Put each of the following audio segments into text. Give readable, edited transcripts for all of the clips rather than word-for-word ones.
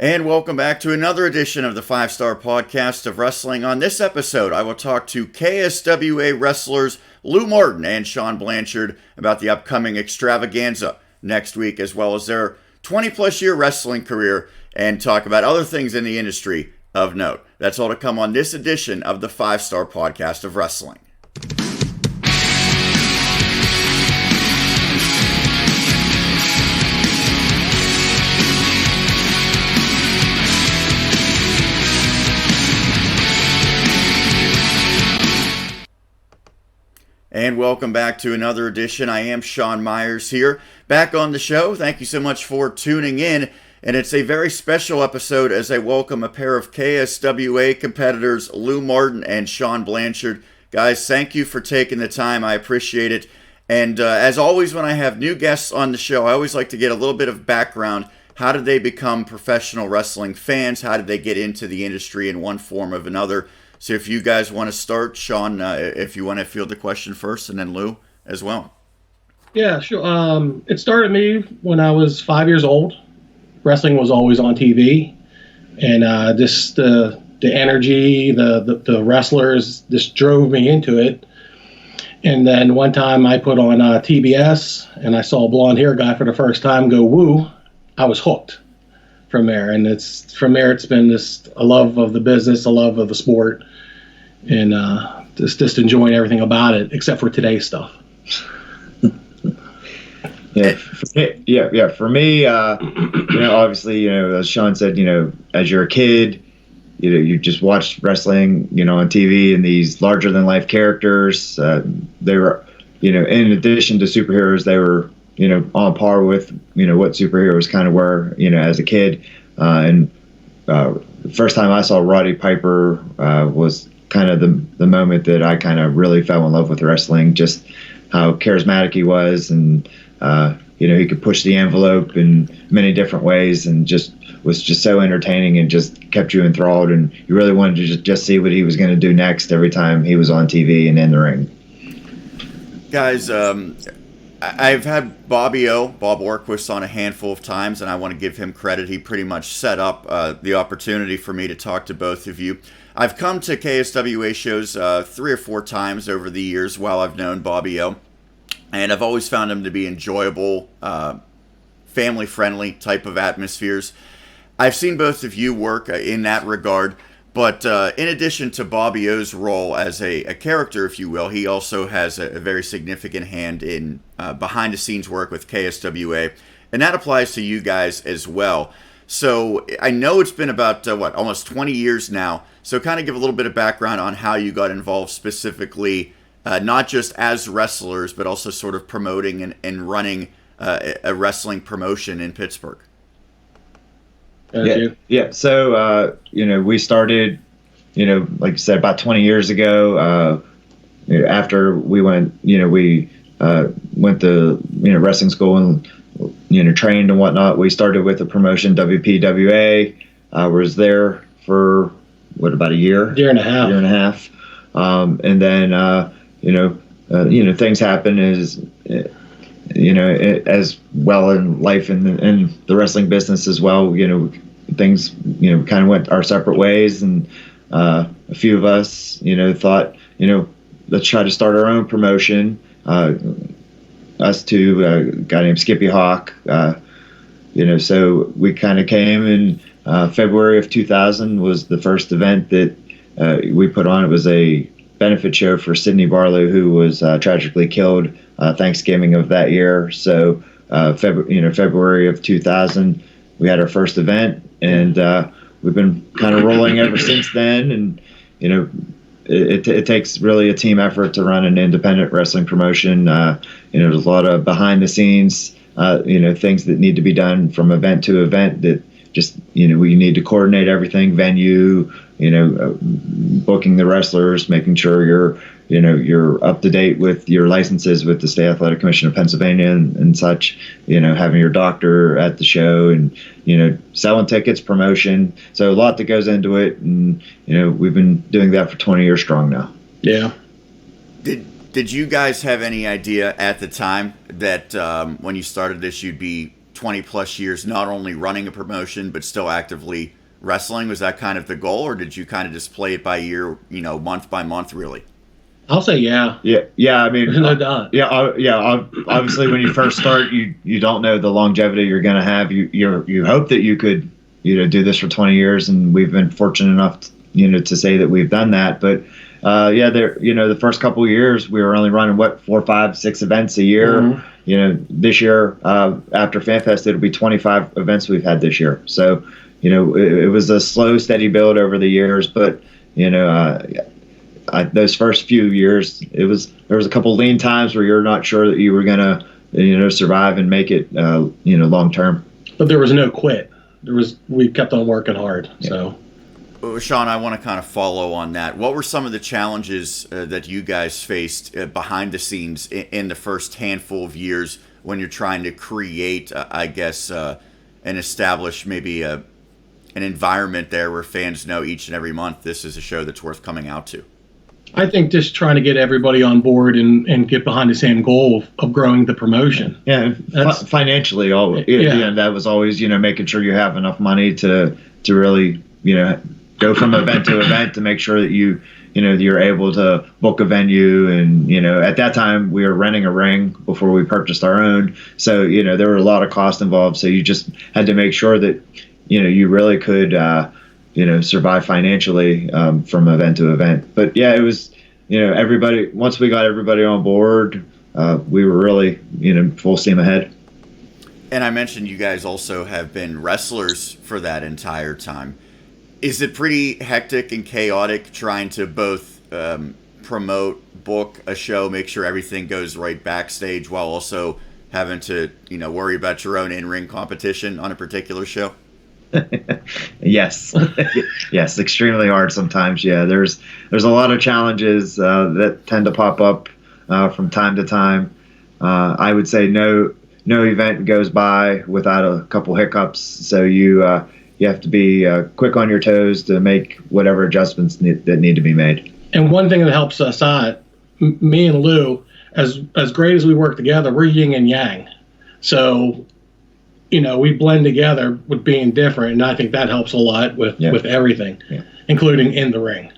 And welcome back to another edition of the 5-Star Podcast of Wrestling. On this episode, I will talk to KSWA wrestlers Lou Martin and Shawn Blanchard about the upcoming extravaganza next week, as well as their 20-plus year wrestling career, and talk about other things in the industry of note. That's all to come on this edition of the 5-Star Podcast of Wrestling. And welcome back to another edition. I am Sean Meyers here, back on the show. Thank you so much for tuning in. And it's a very special episode as I welcome a pair of KSWA competitors, Lou Martin and Shawn Blanchard. Guys, thank you for taking the time. I appreciate it. And as always, when I have new guests on the show, I always like to get a little bit of background. How did they become professional wrestling fans? How did they get into the industry in one form or another? So if you guys want to start, Shawn, if you want to field the question first, and then Lou as well. Yeah, sure. It started me when I was 5 years old. Wrestling was always on TV, and just the energy, the wrestlers just drove me into it. And then one time I put on TBS, and I saw a blonde hair guy for the first time go woo. I was hooked from there, and from there it's been a love of the business, a love of the sport, and just enjoying everything about it except for today's stuff. Yeah. For me, obviously, as Sean said, as you're a kid, you just watched wrestling, on TV, and these larger than life characters. They were, in addition to superheroes, they were, on par with, what superheroes kind of were, as a kid. And the first time I saw Roddy Piper was kind of the moment that I kind of really fell in love with wrestling, just how charismatic he was, and he could push the envelope in many different ways, and was just so entertaining, and just kept you enthralled, and you really wanted to just see what he was going to do next every time he was on TV and in the ring. Guys, I've had Bob Orquist, on a handful of times, and I want to give him credit. He pretty much set up the opportunity for me to talk to both of you. I've come to KSWA shows 3 or 4 times over the years while I've known Bobby O, and I've always found him to be enjoyable, family-friendly type of atmospheres. I've seen both of you work in that regard, but in addition to Bobby O's role as a character, if you will, he also has a very significant hand in behind-the-scenes work with KSWA, and that applies to you guys as well. So I know it's been about, almost 20 years now, so kind of give a little bit of background on how you got involved specifically, not just as wrestlers, but also sort of promoting and running a wrestling promotion in Pittsburgh. Yeah. So, we started, like you said, about 20 years ago. After we went, we went to, wrestling school and, trained and whatnot. We started with a promotion, WPWA. Was there for, about a year? Year and a half. And then, things happen as well in life and the wrestling business as well. Things, kind of went our separate ways, and a few of us, thought, let's try to start our own promotion. Us two, a guy named Skippy Hawk, so we kind of came in February of 2000 was the first event that we put on. It was a benefit show for Sidney Barlow, who was tragically killed Thanksgiving of that year. So February of 2000, we had our first event, and we've been kind of rolling ever since then. And it takes really a team effort to run an independent wrestling promotion. There's a lot of behind the scenes things that need to be done from event to event, that just we need to coordinate everything, venue, booking the wrestlers, making sure you're up to date with your licenses with the State Athletic Commission of Pennsylvania and such, having your doctor at the show, and selling tickets, promotion. So a lot that goes into it, and we've been doing that for 20 years strong now. Yeah. Did you guys have any idea at the time that when you started this, you'd be 20 plus years, not only running a promotion, but still actively wrestling? Was that kind of the goal, or did you kind of just play it by year, month by month, really? I'll say yeah. Yeah. I mean, No doubt. Obviously, when you first start, you don't know the longevity you're going to have. You hope that you could, do this for 20 years, and we've been fortunate enough, to say that we've done that. But the first couple of years we were only running 4, 5, 6 events a year. Mm-hmm. This year after FanFest, it'll be 25 events we've had this year. So, it was a slow, steady build over the years, but those first few years, there was a couple lean times where you're not sure that you were gonna, survive and make it, long term. But there was no quit. We kept on working hard. Yeah. So. Sean, I want to kind of follow on that. What were some of the challenges that you guys faced behind the scenes in the first handful of years when you're trying to create, and establish maybe an environment there where fans know each and every month this is a show that's worth coming out to? I think just trying to get everybody on board and get behind the same goal of growing the promotion. Yeah, financially, always. Yeah, that was always, making sure you have enough money to really, go from event to event to make sure that you're able to book a venue. And, at that time we were renting a ring before we purchased our own. So, there were a lot of costs involved. So you just had to make sure that, you really could, survive financially from event to event. But yeah, it was, everybody, once we got everybody on board, we were really, full steam ahead. And I mentioned you guys also have been wrestlers for that entire time. Is it pretty hectic and chaotic trying to both promote, book a show, make sure everything goes right backstage, while also having to, worry about your own in-ring competition on a particular show? Yes. Yes, extremely hard sometimes. Yeah, there's a lot of challenges that tend to pop up from time to time. I would say no event goes by without a couple hiccups. So you have to be quick on your toes to make whatever adjustments that need to be made. And one thing that helps us out, me and Lou, as great as we work together, we're yin and yang. So, we blend together with being different, and I think that helps a lot with everything, including in the ring.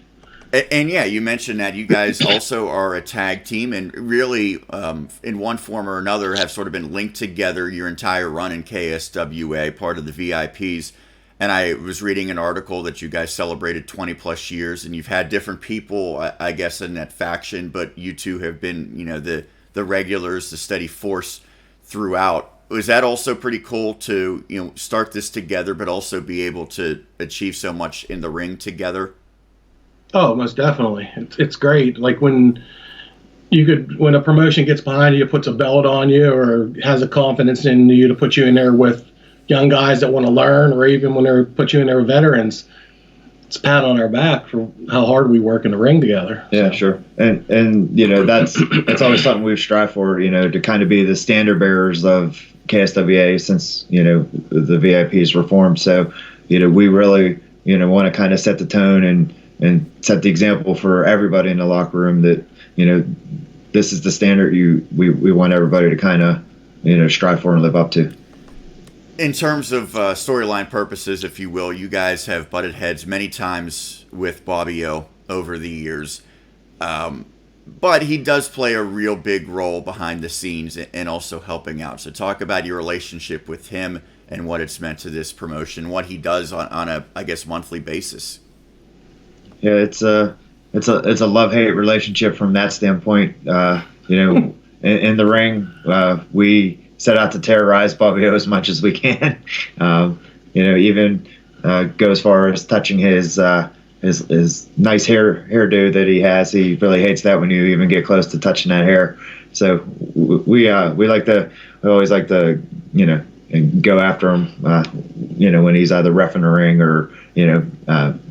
And yeah, you mentioned that you guys also are a tag team, and really, in one form or another, have sort of been linked together your entire run in KSWA, part of the VIPs. And I was reading an article that you guys celebrated 20 plus years, and you've had different people, I guess, in that faction, but you two have been, the regulars, the steady force throughout. Was that also pretty cool to, start this together, but also be able to achieve so much in the ring together? Oh, most definitely. It's great. Like when a promotion gets behind you, puts a belt on you, or has a confidence in you to put you in there with young guys that want to learn, or even when they put you in there with veterans, it's a pat on our back for how hard we work in the ring together. Yeah, sure. And that's always something we've strived for, to kind of be the standard bearers of KSWA since, the VIPs were formed. So, we really, want to kind of set the tone and set the example for everybody in the locker room that, this is the standard we want everybody to kind of, strive for and live up to. In terms of storyline purposes, if you will, you guys have butted heads many times with Bobby O over the years. But he does play a real big role behind the scenes and also helping out. So talk about your relationship with him and what it's meant to this promotion, what he does on a, I guess, monthly basis. Yeah, it's a love-hate relationship from that standpoint. In the ring, we set out to terrorize Bobby O as much as we can. Even go as far as touching his nice hairdo that he has. He really hates that when you even get close to touching that hair. So we always like to go after him when he's either reffing the ring or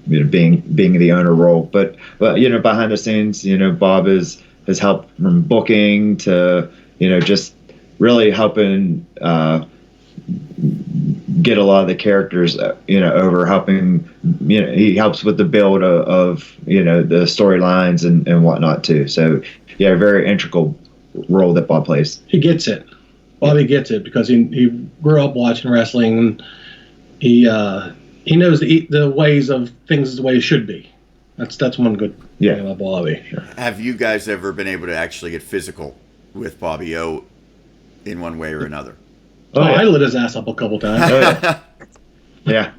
being the owner role. But behind the scenes, Bob has helped from booking to just really helping get a lot of the characters over, helping he helps with the build of the storylines and whatnot too. So yeah, a very integral role that Bob plays. He gets it. Bobby gets it because he grew up watching wrestling. And he knows the ways of things the way it should be. That's one good thing about Bobby. Have you guys ever been able to actually get physical with Bobby O in one way or another? I lit his ass up a couple times. Yeah.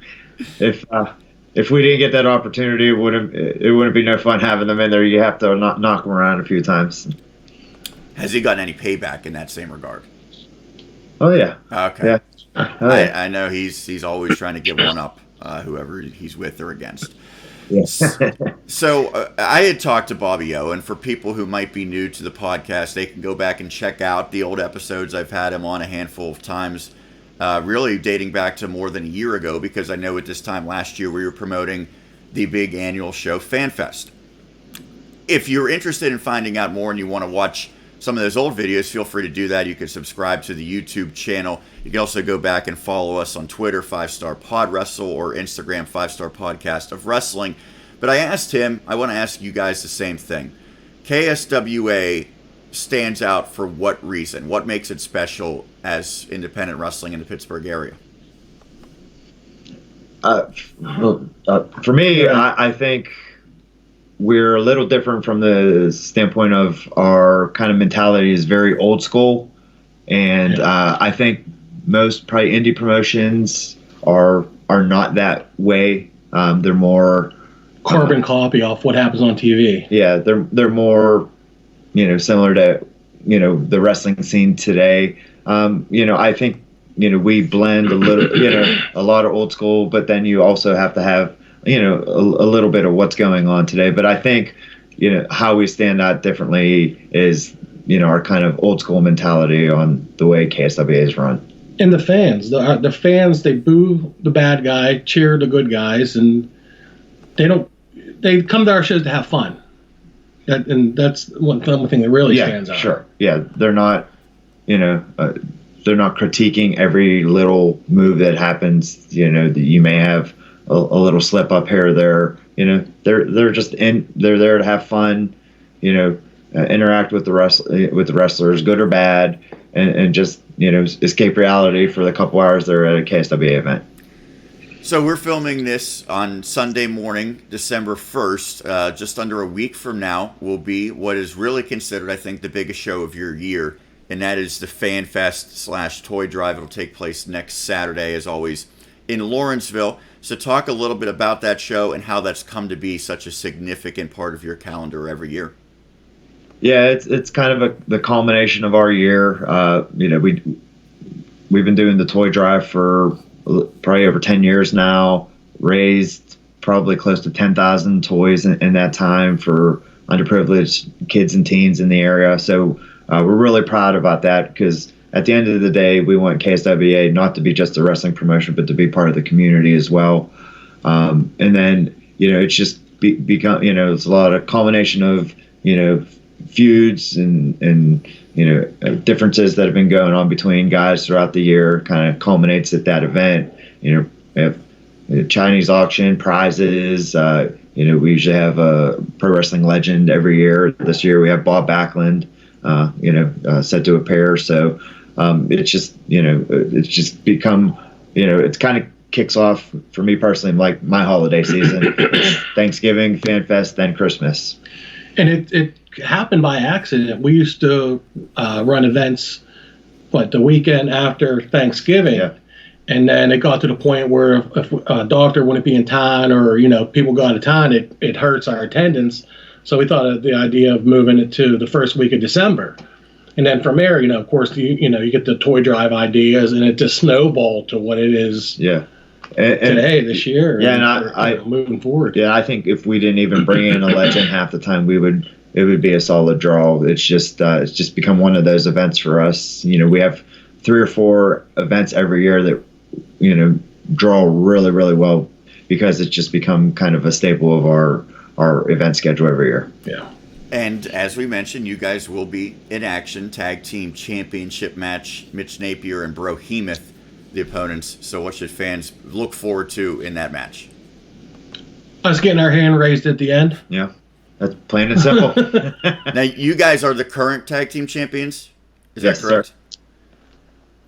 If we didn't get that opportunity, it wouldn't be no fun having them in there. You have to knock them around a few times. Has he gotten any payback in that same regard? Oh yeah. Okay. Yeah. I know he's always trying to get one up whoever he's with or against. Yes. So I had talked to Bobby O, and for people who might be new to the podcast, they can go back and check out the old episodes. I've had him on a handful of times, really dating back to more than a year ago, because I know at this time last year we were promoting the big annual show, FanFest. If you're interested in finding out more and you want to watch some of those old videos, feel free to do that. You can subscribe to the YouTube channel. You can also go back and follow us on Twitter, 5-Star Pod Wrestle, or Instagram, 5-Star Podcast of Wrestling. But I asked him, I want to ask you guys the same thing. KSWA stands out for what reason? What makes it special as independent wrestling in the Pittsburgh area? For me, I think we're a little different from the standpoint of our kind of mentality is very old school. And I think most probably indie promotions are not that way. They're more carbon copy off what happens on TV. Yeah, they're more, similar to, the wrestling scene today. I think, we blend a little, a lot of old school, but then you also have to have, a little bit of what's going on today. But I think, how we stand out differently is, our kind of old school mentality on the way KSWA is run. And the fans, the fans, they boo the bad guy, cheer the good guys, and they come to our shows to have fun. And that's one thing that really stands out. Sure. Yeah, they're not, they're not critiquing every little move that happens. That you may have a little slip up here or there. They're just they're there to have fun. Interact with the wrestlers, good or bad, and just escape reality for the couple hours they're at a KSWA event. So we're filming this on Sunday morning, December 1st. Just under a week from now will be what is really considered, I think, the biggest show of your year, and that is the FanFest / Toy Drive. It'll take place next Saturday, as always, in Lawrenceville. So talk a little bit about that show and how that's come to be such a significant part of your calendar every year. Yeah, it's kind of the culmination of our year. We've been doing the Toy Drive for probably over 10 years now, raised probably close to 10,000 toys in that time for underprivileged kids and teens in the area. So we're really proud about that, because at the end of the day, we want KSWA not to be just a wrestling promotion, but to be part of the community as well. And then, it's just become, it's a lot of culmination of, feuds and differences that have been going on between guys throughout the year. Kind of culminates at that event. We have Chinese auction, prizes. We usually have a pro wrestling legend every year. This year we have Bob Backlund, set to appear. So it's just become, it's kind of kicks off for me personally, like my holiday season. Thanksgiving, FanFest, then Christmas. And it happened by accident. We used to run events, the weekend after Thanksgiving. Yeah. And then it got to the point where if a doctor wouldn't be in town, or, people go out of town, it hurts our attendance. So we thought of the idea of moving it to the first week of December. And then from there, of course, you get the Toy Drive ideas, and it just snowballed to what it is. Yeah. Today, this year, and moving forward. Yeah, I think if we didn't even bring in a legend half the time, it would be a solid draw. It's just become one of those events for us. We have 3 or 4 events every year that draw really, really well, because it's just become kind of a staple of our event schedule every year. Yeah. And as we mentioned, you guys will be in action. Tag team championship match, Mitch Napier and Brohemoth, the opponents. So what should fans look forward to in that match? Us getting our hand raised at the end. Yeah, that's plain and simple. Now, you guys are the current tag team champions? Is that correct? Sir.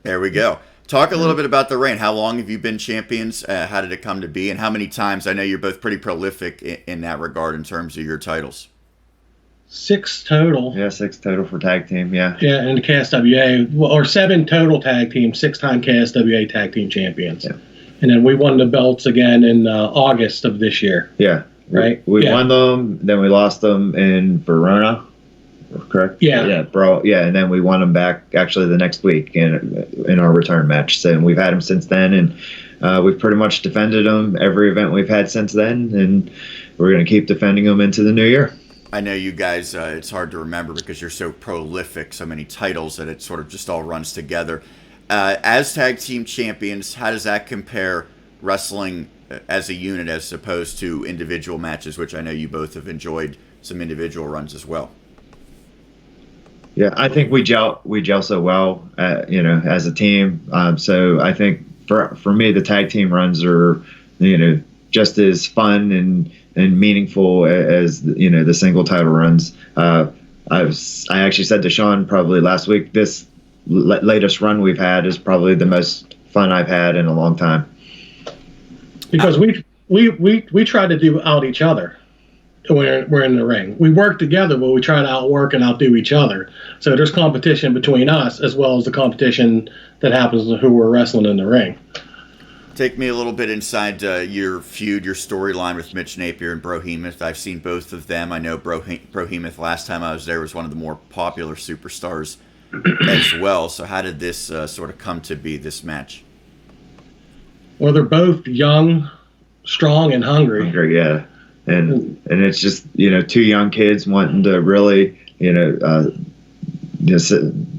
There we go. Talk a little bit about the reign. How long have you been champions? How did it come to be? And how many times? I know you're both pretty prolific in that regard in terms of your titles. 6 total. Yeah, 6 total for tag team. Yeah. Yeah, and the KSWA, or 7 total tag teams, 6-time KSWA tag team champions. Yeah. And then we won the belts again in August of this year. Yeah. Right? We won them, then we lost them in Verona, correct? Yeah. Yeah, bro. Yeah, and then we won them back actually the next week in our return match. So we've had them since then, and we've pretty much defended them every event we've had since then, and we're going to keep defending them into the new year. I know you guys, it's hard to remember because you're so prolific, so many titles, that it sort of just all runs together. As tag team champions, how does that compare wrestling as a unit as opposed to individual matches, which I know you both have enjoyed some individual runs as well? Yeah, I think we gel so well, as a team. So I think for me, the tag team runs are, just as fun and meaningful as the single title runs. I actually said to Sean probably last week, this latest run we've had is probably the most fun I've had in a long time. Because we try to do out each other when we're in the ring. We work together, but we try to outwork and outdo each other. So there's competition between us as well as the competition that happens to who we're wrestling in the ring. Take me a little bit inside your feud, your storyline with Mitch Napier and Brohemoth. I've seen both of them. I know Brohemoth last time I was there was one of the more popular superstars as well. So how did this sort of come to be, this match? Well, they're both young, strong, and hungry. Yeah, and it's just 2 young kids wanting to really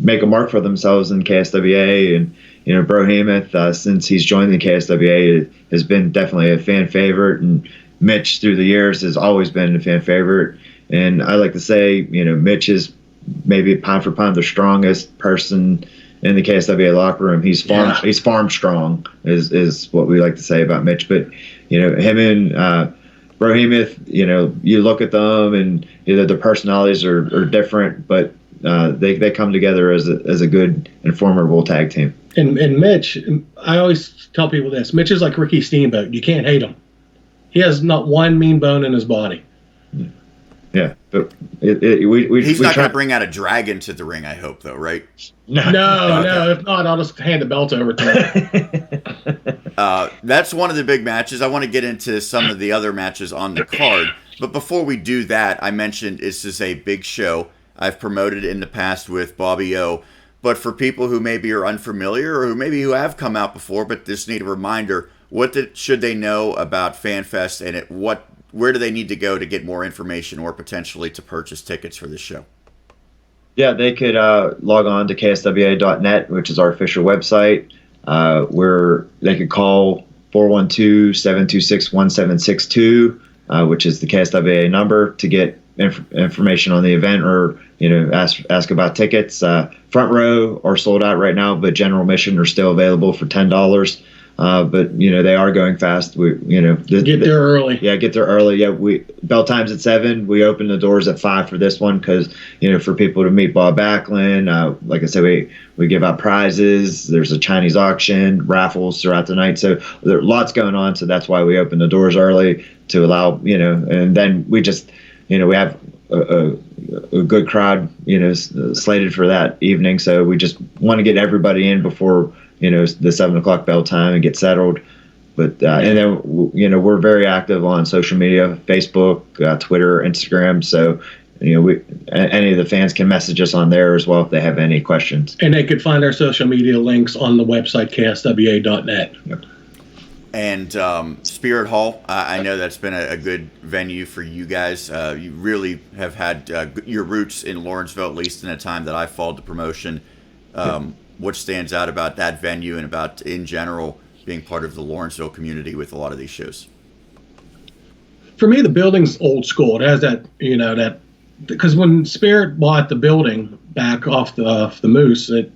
make a mark for themselves in KSWA, and Brohemoth, since he's joined the KSWA, has been definitely a fan favorite, and Mitch through the years has always been a fan favorite. And I like to say, Mitch is maybe pound for pound the strongest person in the KSWA locker room. He's farm strong is what we like to say about Mitch. But him and Brohemoth, you look at them and their personalities are different, but they come together as a good and formidable tag team. And Mitch, I always tell people this: Mitch is like Ricky Steamboat. You can't hate him. He has not one mean bone in his body. Yeah, but he's not going to bring out a dragon to the ring, I hope, though, right? No. If not, I'll just hand the belt over to him. That's one of the big matches. I want to get into some of the other matches on the card. But before we do that, I mentioned this is a big show. I've promoted it in the past with Bobby O. But for people who maybe are unfamiliar or who have come out before but just need a reminder, should they know about FanFest, and where do they need to go to get more information or potentially to purchase tickets for this show? Yeah, they could log on to KSWA.net, which is our official website, where they could call 412-726-1762, which is the KSWA number, to get information on the event or ask about tickets. Front row are sold out right now, but general admission are still available for $10. But they are going fast. Get there early. Yeah, get there early. Yeah, bell time's at 7. We open the doors at 5 for this one because for people to meet Bob Backlund. Like I said, we give out prizes. There's a Chinese auction, raffles throughout the night. So there's lots going on. So that's why we open the doors early to allow And then we just we have a good crowd slated for that evening. So we just want to get everybody in before the 7 o'clock bell time and get settled. But and then we're very active on social media: Facebook, Twitter, Instagram. So any of the fans can message us on there as well if they have any questions. And they could find our social media links on the website KSWA.net. Yep. And Spirit Hall, I know that's been a good venue for you guys. You really have had your roots in Lawrenceville, at least in the time that I followed the promotion. What stands out about that venue and about, in general, being part of the Lawrenceville community with a lot of these shows? For me, the building's old school. It has that, because when Spirit bought the building back off the Moose, they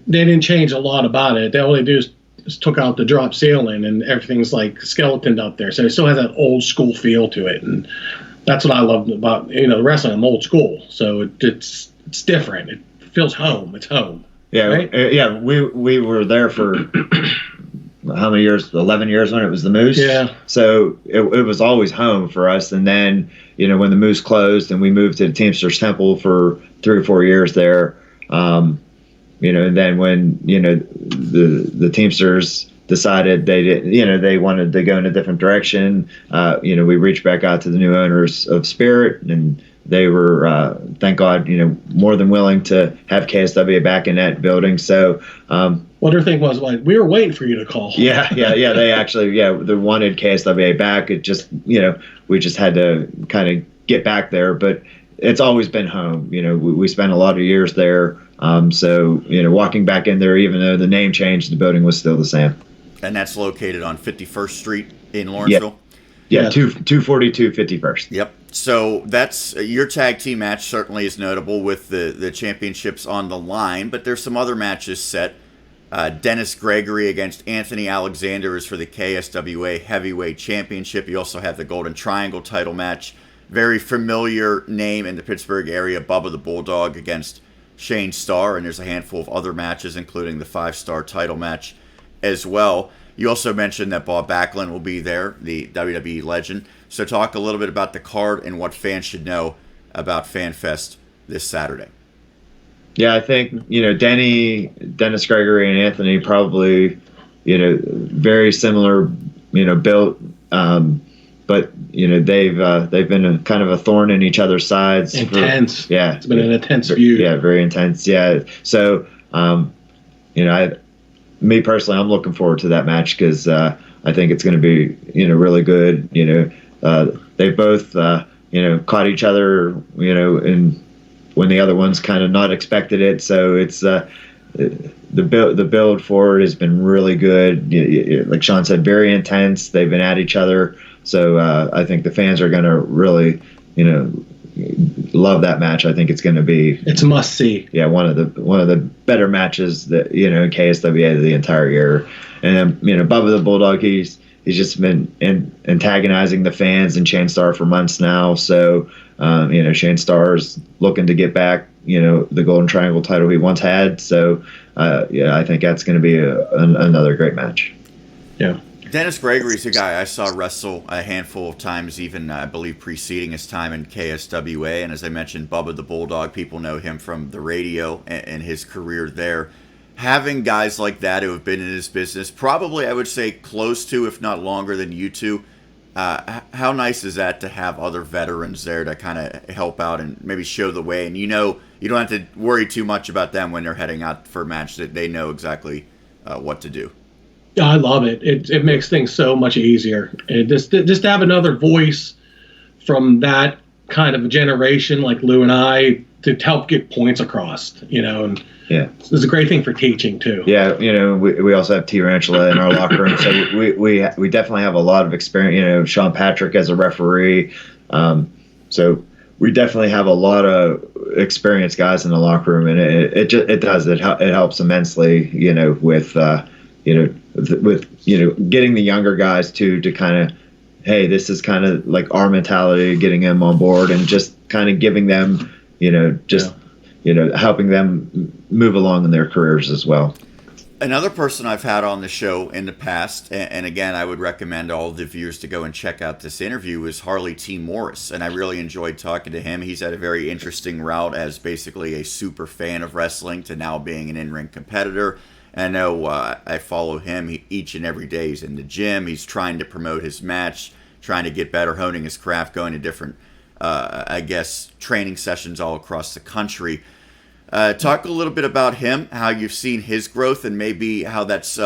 didn't change a lot about it. All they do is took out the drop ceiling and everything's like skeletoned up there. So it still has that old school feel to it. And that's what I love about, the wrestling. I'm old school. So it's different. It feels home. It's home. Yeah, right? yeah. We were there for how many years? 11 years when it was the Moose. Yeah. So it was always home for us. And then when the Moose closed and we moved to the Teamsters Temple for 3 or 4 years there. And then when the Teamsters decided they did, they wanted to go in a different direction. We reached back out to the new owners of Spirit, and they were, thank God, more than willing to have KSWA back in that building. So, what their thing was, like, we were waiting for you to call. Yeah. They actually, they wanted KSWA back. It just, we just had to kind of get back there. But it's always been home. We spent a lot of years there. So, walking back in there, even though the name changed, the building was still the same. And that's located on 51st Street in Lawrenceville? Yeah, 242 51st. Yep. So that's your tag team match certainly is notable with the championships on the line, but there's some other matches set. Dennis Gregory against Anthony Alexander is for the KSWA Heavyweight Championship. You also have the Golden Triangle title match. Very familiar name in the Pittsburgh area, Bubba the Bulldog against Shane Starr, and there's a handful of other matches, including the 5-star title match as well. You also mentioned that Bob Backlund will be there, the WWE legend. So talk a little bit about the card and what fans should know about FanFest this Saturday. Yeah, I think, Dennis Gregory and Anthony probably, very similar, built, but they've been a kind of a thorn in each other's sides. Intense. It's been an intense feud. Yeah, very intense. Yeah. So, me personally, I'm looking forward to that match because I think it's going to be, really good. They both, caught each other, and when the other one's kind of not expected it. So it's the build forward has been really good. Like Sean said, very intense. They've been at each other. So I think the fans are going to really, love that match. I think it's going to be. It's a must see. Yeah, one of the better matches that in KSWA the entire year. And Bubba the Bulldog, he's just been antagonizing the fans and Shane Starr for months now. So Shane Starr's looking to get back the Golden Triangle title he once had. So I think that's going to be another great match. Yeah. Dennis Gregory's a guy I saw wrestle a handful of times, even I believe preceding his time in KSWA. And as I mentioned, Bubba the Bulldog, people know him from the radio and his career there. Having guys like that who have been in his business, probably I would say close to, if not longer than you two, how nice is that to have other veterans there to kind of help out and maybe show the way? And you don't have to worry too much about them when they're heading out for a match, that they know exactly what to do. I love it. It makes things so much easier. And just to have another voice from that kind of generation like Lou and I to help get points across, and it's a great thing for teaching too. Yeah, we also have T. Ranchula in our locker room, so we definitely have a lot of experience. Sean Patrick as a referee, so we definitely have a lot of experienced guys in the locker room, and it helps immensely, with getting the younger guys to kind of, hey, this is kind of like our mentality, getting them on board and just kind of giving them, helping them move along in their careers as well. Another person I've had on the show in the past, and again, I would recommend all the viewers to go and check out this interview, is Harley T. Morris, and I really enjoyed talking to him. He's had a very interesting route as basically a super fan of wrestling to now being an in-ring competitor. And I know I follow him each and every day. He's in the gym. He's trying to promote his match, trying to get better, honing his craft, going to different, training sessions all across the country. Talk a little bit about him, how you've seen his growth, and maybe how that's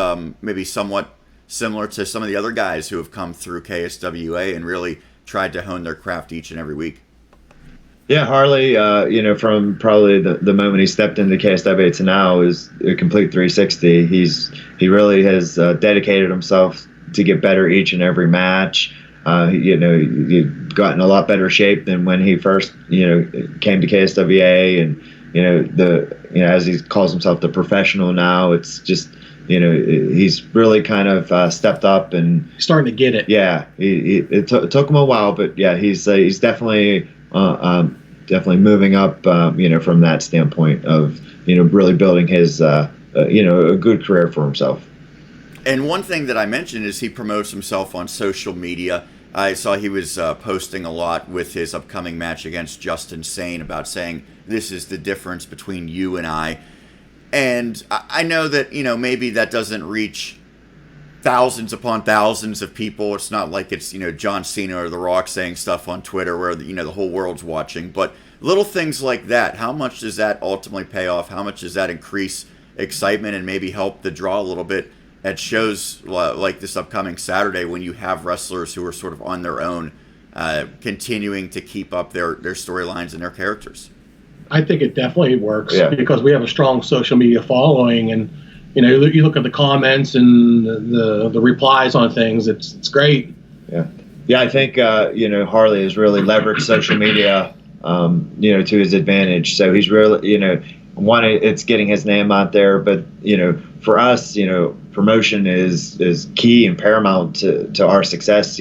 maybe somewhat similar to some of the other guys who have come through KSWA and really tried to hone their craft each and every week. Yeah, Harley, from probably the moment he stepped into KSWA to now is a complete 360. He really has dedicated himself to get better each and every match. He's gotten a lot better shape than when he first, came to KSWA, and as he calls himself the professional now, it's just, he's really kind of stepped up and starting to get it. Yeah, it took him a while, but yeah, he's definitely moving up, from that standpoint of really building his, a good career for himself. And one thing that I mentioned is he promotes himself on social media. I saw he was posting a lot with his upcoming match against Justin Sane about saying, this is the difference between you and I. And I know that, maybe that doesn't reach thousands upon thousands of people. It's not like it's, John Cena or The Rock saying stuff on Twitter where, the whole world's watching. But little things like that, how much does that ultimately pay off? How much does that increase excitement and maybe help the draw a little bit at shows like this upcoming Saturday when you have wrestlers who are sort of on their own, continuing to keep up their storylines and their characters? I think it definitely works because we have a strong social media following, and you look at the comments and the replies on things. It's great. Yeah. I think Harley has really leveraged social media, to his advantage. So he's really, it's getting his name out there, but for us, promotion is key and paramount to our success.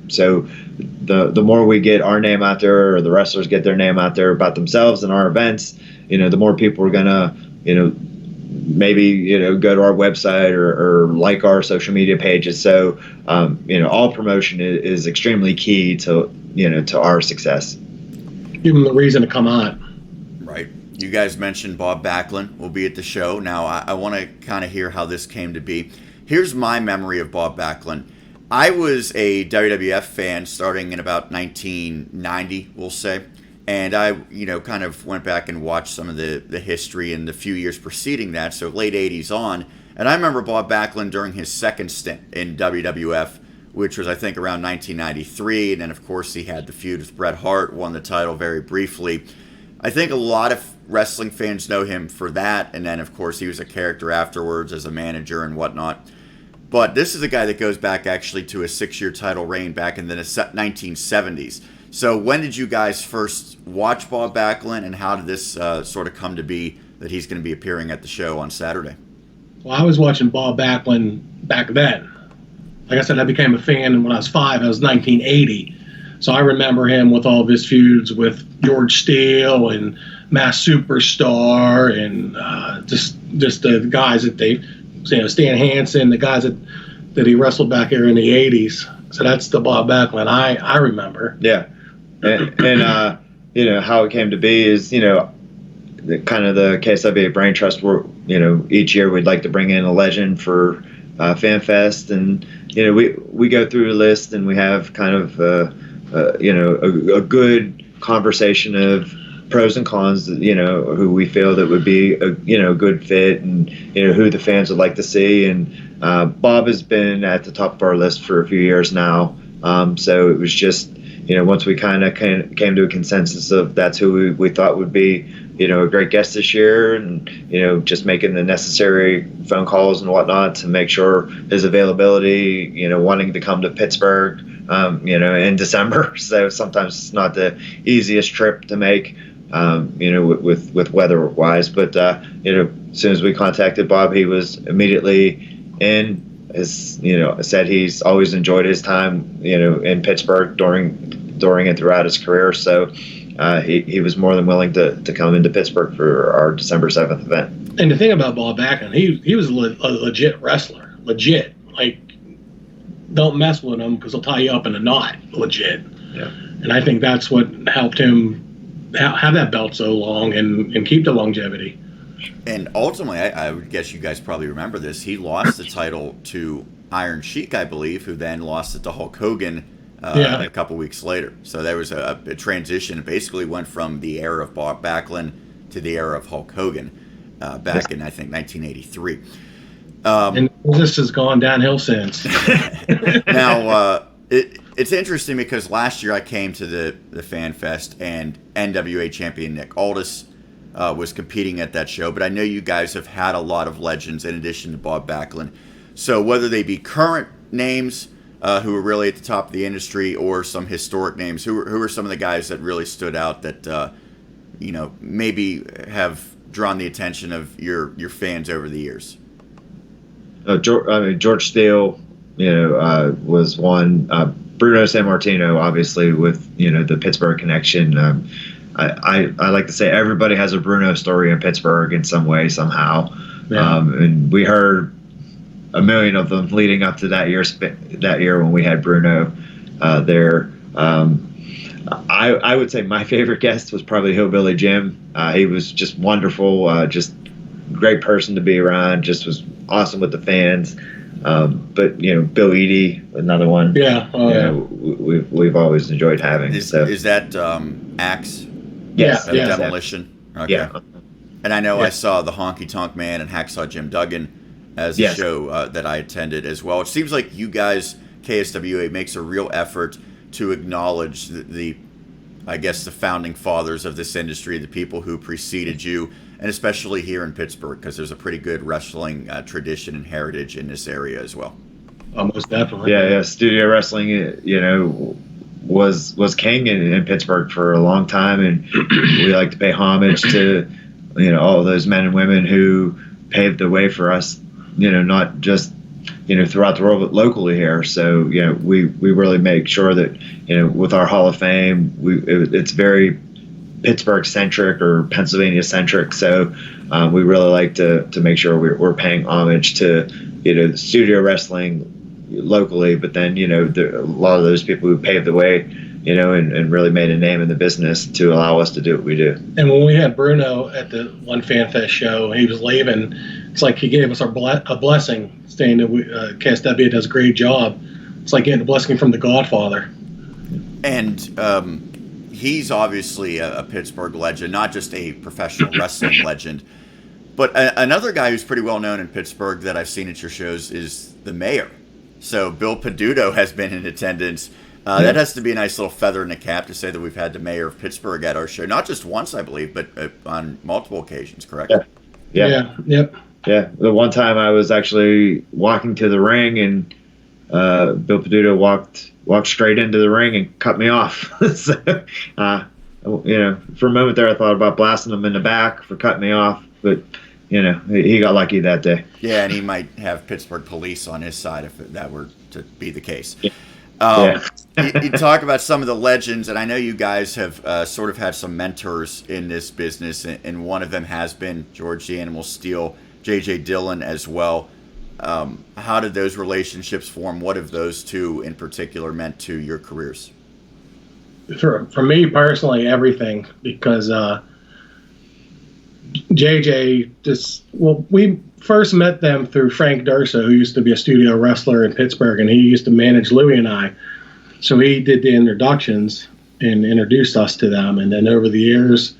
So the more we get our name out there, or the wrestlers get their name out there about themselves and our events, the more people are gonna, maybe go to our website or like our social media pages. So all promotion is extremely key to to our success. Give them the reason to come on. Right. You guys mentioned Bob Backlund will be at the show. Now, I want to kind of hear how this came to be. Here's my memory of Bob Backlund. I was a WWF fan starting in about 1990, we'll say. And I, kind of went back and watched some of the history in the few years preceding that, so late 80s on. And I remember Bob Backlund during his second stint in WWF, which was, I think, around 1993. And then, of course, he had the feud with Bret Hart, won the title very briefly. I think a lot of wrestling fans know him for that. And then, of course, he was a character afterwards as a manager and whatnot. But this is a guy that goes back actually to a 6-year title reign back in the 1970s. So when did you guys first watch Bob Backlund, and how did this sort of come to be that he's going to be appearing at the show on Saturday? Well, I was watching Bob Backlund back then. Like I said, I became a fan when I was 5. It was 1980. So I remember him with all of his feuds with George Steele and Mass Superstar, and just the guys that they, Stan Hansen, the guys that he wrestled back here in the 80s. So that's the Bob Backlund I remember. Yeah. And how it came to be is, the KSWA Brain Trust, where, each year we'd like to bring in a legend for Fan Fest. And, we go through a list, and we have kind of, a good conversation of pros and cons, who we feel that would be a good fit, and who the fans would like to see. And Bob has been at the top of our list for a few years now, so it was just once we kind of came to a consensus of that's who we thought would be a great guest this year, and just making the necessary phone calls and whatnot to make sure his availability, wanting to come to Pittsburgh in December, so sometimes it's not the easiest trip to make, with weather wise, but as soon as we contacted Bob, he was immediately in. Said he's always enjoyed his time in Pittsburgh during and throughout his career, so he was more than willing to come into Pittsburgh for our December 7th event. And the thing about Bob Backlund, he was a legit wrestler, like, don't mess with him because he'll tie you up in a knot, legit. Yeah. And I think that's what helped him have that belt so long and keep the longevity. And ultimately, I would guess you guys probably remember this, he lost the title to Iron Sheik, I believe, who then lost it to Hulk Hogan a couple weeks later. So there was a transition. It basically went from the era of Bob Backlund to the era of Hulk Hogan back in, I think, 1983. And this has gone downhill since. Now, it's interesting because last year I came to the Fan Fest, and NWA champion Nick Aldis was competing at that show, but I know you guys have had a lot of legends in addition to Bob Backlund. So whether they be current names who are really at the top of the industry, or some historic names, who are some of the guys that really stood out that maybe have drawn the attention of your fans over the years? George Steele, was one. Bruno Sammartino, obviously, with the Pittsburgh connection. I like to say everybody has a Bruno story in Pittsburgh in some way, somehow. Yeah. And we heard a million of them leading up to that year when we had Bruno there. I would say my favorite guest was probably Hillbilly Jim. He was just wonderful, just great person to be around, just was awesome with the fans. But Bill Eadie, another one. Yeah. We've always enjoyed having. Is that Axe? Yes. Yeah. Demolition. Okay. Yeah. And I know I saw the Honky Tonk Man and Hacksaw Jim Duggan as a show that I attended as well. It seems like you guys, KSWA, makes a real effort to acknowledge the founding fathers of this industry, the people who preceded you, and especially here in Pittsburgh, because there's a pretty good wrestling tradition and heritage in this area as well. Most definitely. Yeah. Studio wrestling, was king in Pittsburgh for a long time, and we like to pay homage to all those men and women who paved the way for us, not just throughout the world, but locally here. So we really make sure that with our Hall of Fame, it's very Pittsburgh centric or Pennsylvania centric. So we really like to make sure we're paying homage to the studio wrestling locally, but then a lot of those people who paved the way, and really made a name in the business to allow us to do what we do. And when we had Bruno at the one Fan Fest show, he was leaving. It's like he gave us a blessing, saying that KSW does a great job. It's like getting a blessing from the Godfather. And he's obviously a Pittsburgh legend, not just a professional wrestling legend, but another guy who's pretty well known in Pittsburgh that I've seen at your shows is the mayor. So Bill Peduto has been in attendance. That has to be a nice little feather in the cap to say that we've had the mayor of Pittsburgh at our show, not just once, I believe, but on multiple occasions, correct? Yeah. Yep. Yeah. The one time I was actually walking to the ring, and Bill Peduto walked straight into the ring and cut me off. So, for a moment there, I thought about blasting him in the back for cutting me off, but he got lucky that day. Yeah, and he might have Pittsburgh police on his side if that were to be the case. You talk about some of the legends, and I know you guys have sort of had some mentors in this business, and one of them has been George the Animal Steel, J.J. Dillon as well. How did those relationships form? What have those two in particular meant to your careers? For me personally, everything, because JJ we first met them through Frank Durso, who used to be a studio wrestler in Pittsburgh, and he used to manage Louie and I. So he did the introductions and introduced us to them. And then over the years,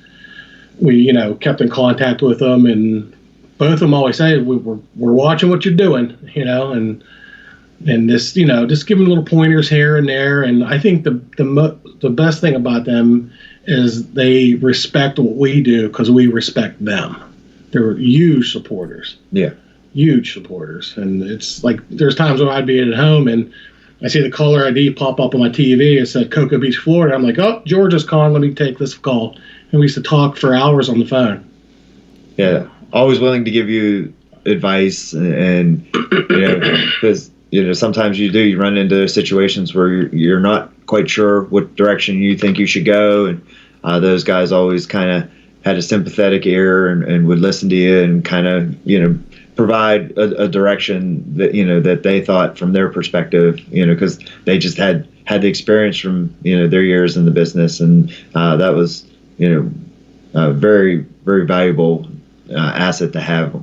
we, kept in contact with them, and both of them always say, we're watching what you're doing, and this, just giving little pointers here and there. And I think the best thing about them is they respect what we do because we respect them. They're huge supporters. Yeah. Huge supporters. And it's like there's times when I'd be at home and I see the caller ID pop up on my TV. It said Cocoa Beach, Florida. I'm like, oh, George is calling. Let me take this call. And we used to talk for hours on the phone. Yeah. Always willing to give you advice. And because, sometimes you run into situations where you're not quite sure what direction you think you should go. And those guys always kind of had a sympathetic ear and would listen to you and kind of, provide a direction that, that they thought from their perspective, because they just had the experience from, their years in the business. And that was, a very, very valuable asset to have,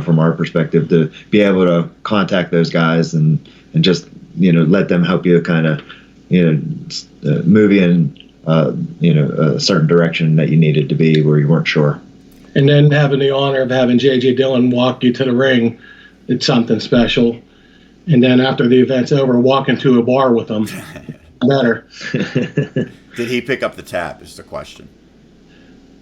from our perspective, to be able to contact those guys and just, let them help you kind of, move in, a certain direction that you needed to be where you weren't sure. And then having the honor of having J.J. Dillon walk you to the ring, it's something special. And then after the event's over, walk into a bar with them. Better. Did he pick up the tab is the question.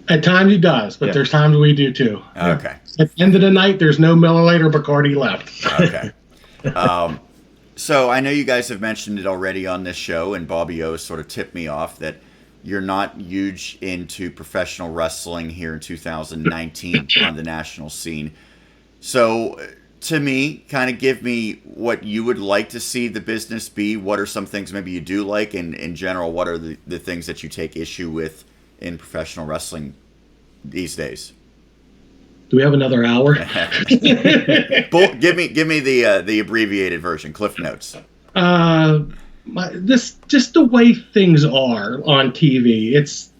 At times he does, but there's times we do too. Okay. At the end of the night, there's no Miller Lite or Bacardi left. Okay. So I know you guys have mentioned it already on this show, and Bobby O sort of tipped me off that you're not huge into professional wrestling here in 2019 on the national scene. So to me, kind of give me what you would like to see the business be. What are some things maybe you do like? And in general, what are the things that you take issue with in professional wrestling these days? Do we have another hour? Give me the abbreviated version, Cliff Notes. Just the way things are on TV. It's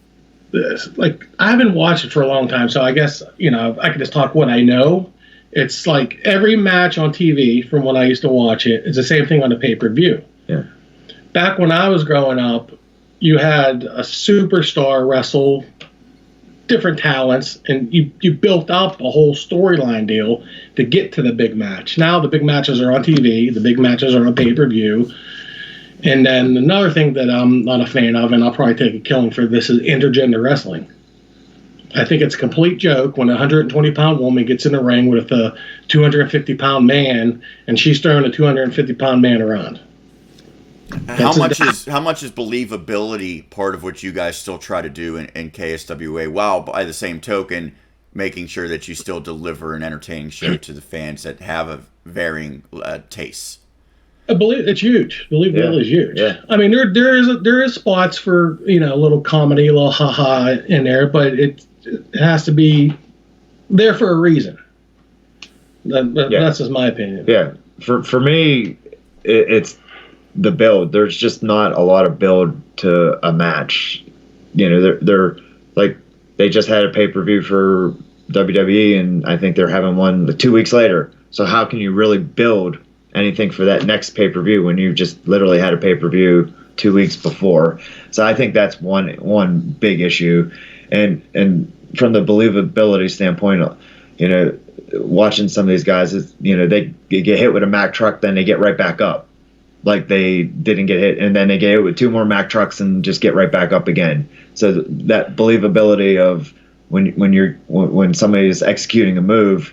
like, I haven't watched it for a long time, so I guess, I can just talk what I know. It's like every match on TV from when I used to watch it is the same thing on the pay-per-view. Yeah. Back when I was growing up, you had a superstar wrestle different talents, and you built up a whole storyline deal to get to the big match. Now the big matches are on TV, the big matches are on pay-per-view. And then another thing that I'm not a fan of, and I'll probably take a killing for this, is intergender wrestling. I think it's a complete joke when a 120-pound woman gets in the ring with a 250-pound man, and she's throwing a 250-pound man around. How much is believability part of what you guys still try to do in KSWA, while by the same token making sure that you still deliver an entertaining show to the fans that have a varying tastes? I believe it's huge. Believability is huge. Yeah. I mean, there is spots for a little comedy, a little ha-ha in there, but it has to be there for a reason. That's just my opinion. Yeah. For me, it's the build. There's just not a lot of build to a match. They're like, they just had a pay-per-view for WWE, and I think they're having one 2 weeks later. So how can you really build anything for that next pay-per-view when you just literally had a pay-per-view 2 weeks before? So I think that's one big issue. And from the believability standpoint, watching some of these guys, they get hit with a Mack truck, then they get right back up. Like they didn't get hit, and then they get hit with 2 more Mack trucks and just get right back up again. So that believability of when somebody is executing a move,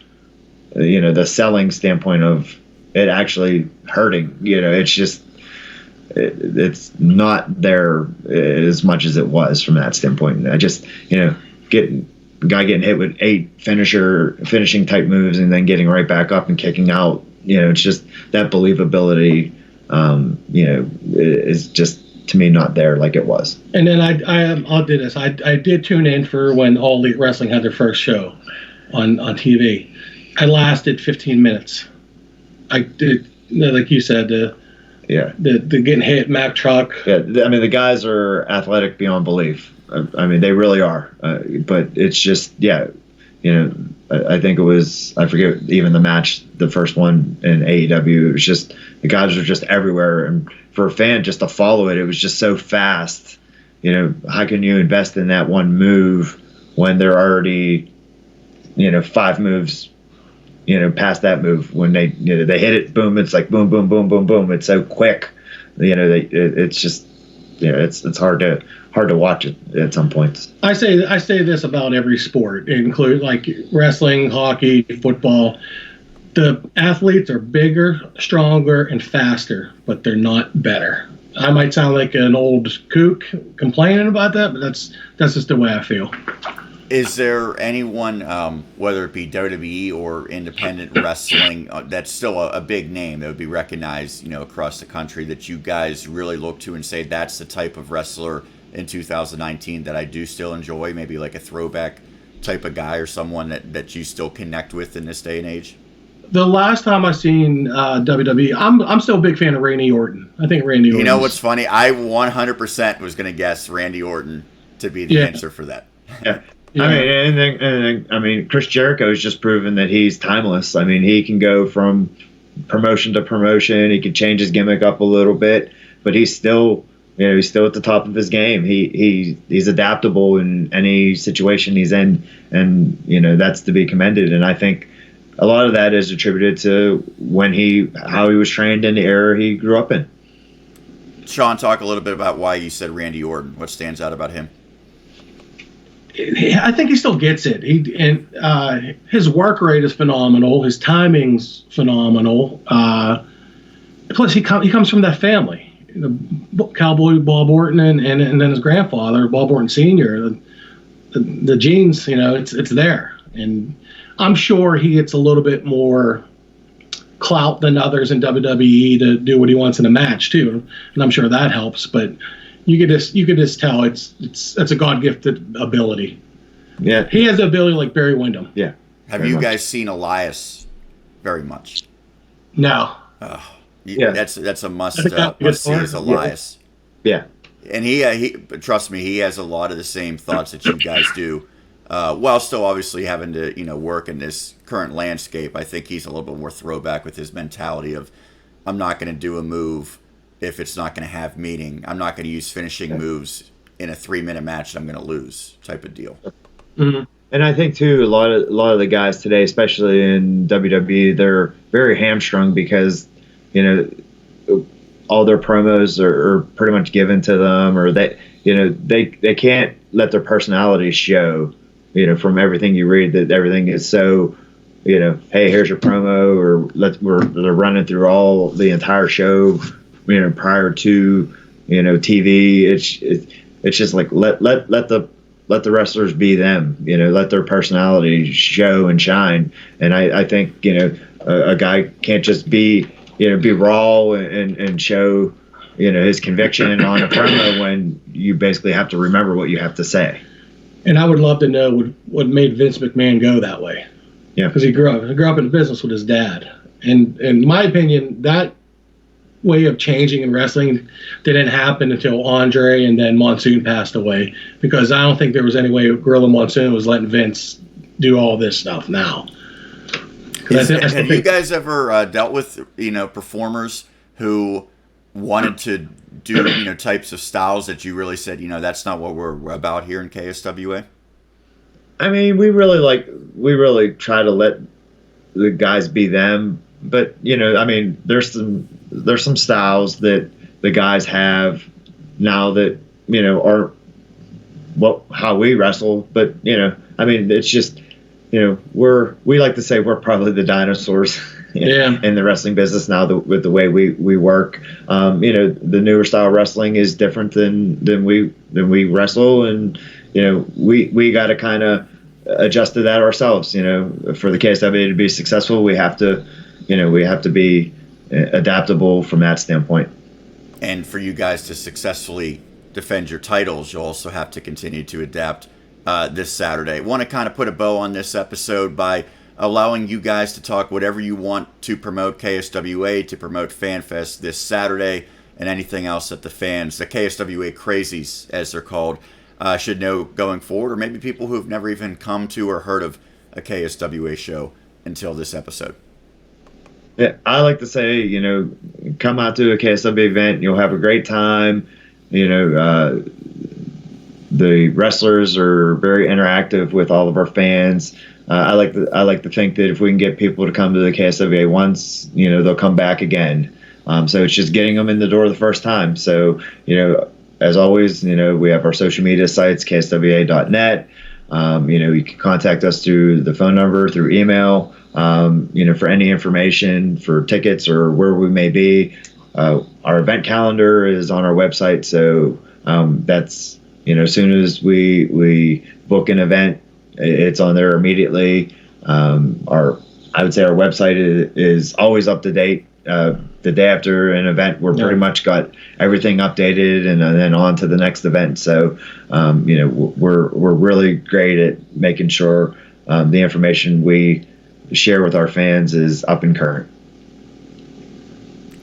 the selling standpoint of it actually hurting, it's just it's not there as much as it was from that standpoint. I just getting hit with 8 finishing type moves and then getting right back up and kicking out. It's just that believability. Is just, to me, not there like it was. And then I'll do this. I did tune in for when All Elite Wrestling had their first show on TV. I lasted 15 minutes. I did, like you said, the getting hit, Mack truck. Yeah, I mean, the guys are athletic beyond belief. I mean, they really are. But it's just, I think it was, I forget even the match, the first one in AEW, it was just, the guys were just everywhere. And for a fan just to follow it, it was just so fast. How can you invest in that one move when they're already, 5 moves, past that move? When they hit it, boom, it's like boom, boom, boom, boom, boom. It's so quick. It's just, it's hard to watch it at some points. I say this about every sport, include like wrestling, hockey, football. The athletes are bigger, stronger, and faster, but they're not better. I might sound like an old kook complaining about that, but that's just the way I feel. Is there anyone, whether it be WWE or independent wrestling, that's still a big name that would be recognized, across the country, that you guys really look to and say that's the type of wrestler in 2019 that I do still enjoy, maybe like a throwback type of guy or someone that you still connect with in this day and age? The last time I seen WWE, I'm still a big fan of Randy Orton. I think Randy Orton. You know what's funny? I 100% was going to guess Randy Orton to be the answer for that. Yeah. I mean, Chris Jericho has just proven that he's timeless. I mean, he can go from promotion to promotion. He can change his gimmick up a little bit, but he's still at the top of his game. He's adaptable in any situation he's in, and that's to be commended. And I think a lot of that is attributed to how he was trained in the era he grew up in. Sean, talk a little bit about why you said Randy Orton. What stands out about him? I think he still gets it. His work rate is phenomenal. His timing's phenomenal. Plus, he comes from that family. Cowboy Bob Orton and then his grandfather, Bob Orton Sr. The genes, it's there. And I'm sure he gets a little bit more clout than others in WWE to do what he wants in a match, too. And I'm sure that helps. But you could just tell it's a God-gifted ability. Yeah, He has the ability like Barry Windham. yeah. Have you guys seen Elias very much? No. Yeah. That's a must I think that's a good see is part. Elias. Yeah. And he trust me, he has a lot of the same thoughts that you guys do, while still obviously having to work in this current landscape. I think he's a little bit more throwback with his mentality of, I'm not going to do a move if it's not going to have meaning. I'm not going to use finishing moves in a 3-minute match that I'm going to lose type of deal. Mm-hmm. And I think too, a lot of the guys today, especially in WWE, they're very hamstrung because all their promos are pretty much given to them, or they can't let their personalities show. From everything you read, that everything is so, hey, here's your promo, or they're running through all the entire show, prior to TV. It's just like let the wrestlers be them, let their personality show and shine. And I think a guy can't just be raw and show his conviction on a promo when you basically have to remember what you have to say. And I would love to know what made Vince McMahon go that way. Yeah, because he grew up in the business with his dad, and in my opinion, that way of changing in wrestling didn't happen until Andre and then Monsoon passed away, because I don't think there was any way Gorilla Monsoon was letting Vince do all this stuff now. Have you guys ever dealt with performers who wanted to do types of styles that you really said that's not what we're about here in KSWA? I mean, we really try to let the guys be them, but I mean, there's some styles that the guys have now that are how we wrestle, but I mean, it's just we like to say we're probably the dinosaurs in the wrestling business now, with the way we work. The newer style wrestling is different than we wrestle, and we got to kind of adjust to that ourselves. For the KSWA to be successful, we have to be adaptable from that standpoint. And for you guys to successfully defend your titles, you'll also have to continue to adapt. This Saturday, want to kind of put a bow on this episode by allowing you guys to talk whatever you want to promote KSWA, to promote FanFest this Saturday, and anything else that the fans, the KSWA crazies as they're called, should know going forward, or maybe people who've never even come to or heard of a KSWA show until this episode. Yeah, I like to say, come out to a KSWA event, you'll have a great time. The wrestlers are very interactive with all of our fans. I like to think that if we can get people to come to the KSWA once, they'll come back again. So it's just getting them in the door the first time. So, as always, we have our social media sites, kswa.net. You can contact us through the phone number, through email, for any information, for tickets or where we may be. Our event calendar is on our website. So that's, as soon as we book an event, it's on there immediately. I would say our website is always up to date. The day after an event, we're pretty much got everything updated and then on to the next event. So, we're really great at making sure the information we share with our fans is up and current.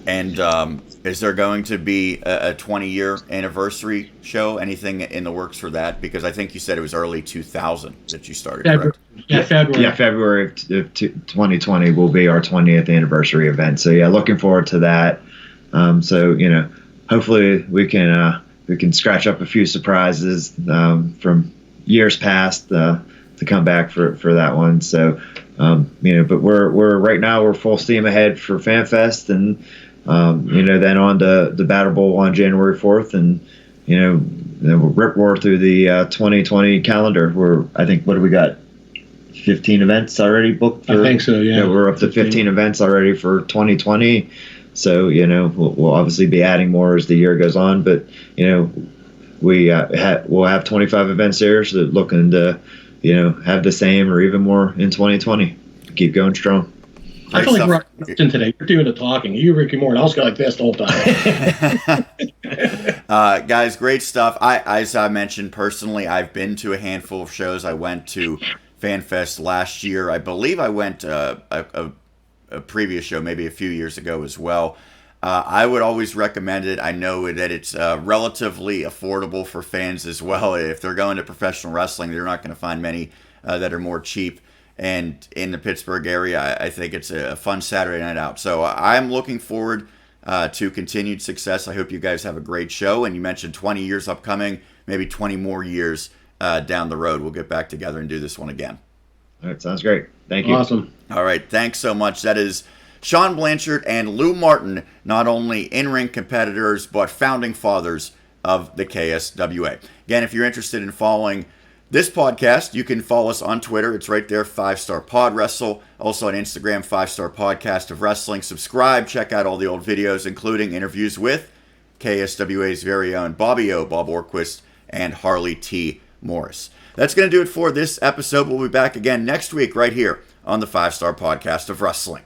And is there going to be a 20-year anniversary show? Anything in the works for that? Because I think you said it was early 2000 that you started, correct? February. Yeah, February of 2020 will be our 20th anniversary event. So, looking forward to that. Hopefully we can scratch up a few surprises from years past to come back for that one. So, but we're right now we're full steam ahead for FanFest, and then on to the Battle Bowl on January 4th, and then we'll rip roar through the 2020 calendar. I think, what do we got? 15 events already booked. I think so. Yeah, we're up to 15 events already for 2020. So we'll obviously be adding more as the year goes on, but we'll have 25 events there, so looking to have the same or even more in 2020. Keep going strong. I feel like we're today. You're doing the talking. You, Ricky Moore, and I was going like this the whole time. Guys, great stuff. As I mentioned personally, I've been to a handful of shows. I went to FanFest last year. I believe I went a previous show, maybe a few years ago as well. I would always recommend it. I know that it's relatively affordable for fans as well. If they're going to professional wrestling, they're not going to find many that are more cheap. And in the Pittsburgh area, I think it's a fun Saturday night out. So I'm looking forward to continued success. I hope you guys have a great show. And you mentioned 20 years upcoming, maybe 20 more years down the road. We'll get back together and do this one again. All right, sounds great. Thank you. Awesome. All right, thanks so much. That is Shawn Blanchard and Lou Martin, not only in-ring competitors, but founding fathers of the KSWA. Again, if you're interested in following this podcast, you can follow us on Twitter. It's right there, 5-Star Pod Wrestle. Also on Instagram, 5-Star Podcast of Wrestling. Subscribe, check out all the old videos, including interviews with KSWA's very own Bobby O, Bob Orquist, and Harley T. Morris. That's going to do it for this episode. We'll be back again next week right here on the 5-Star Podcast of Wrestling.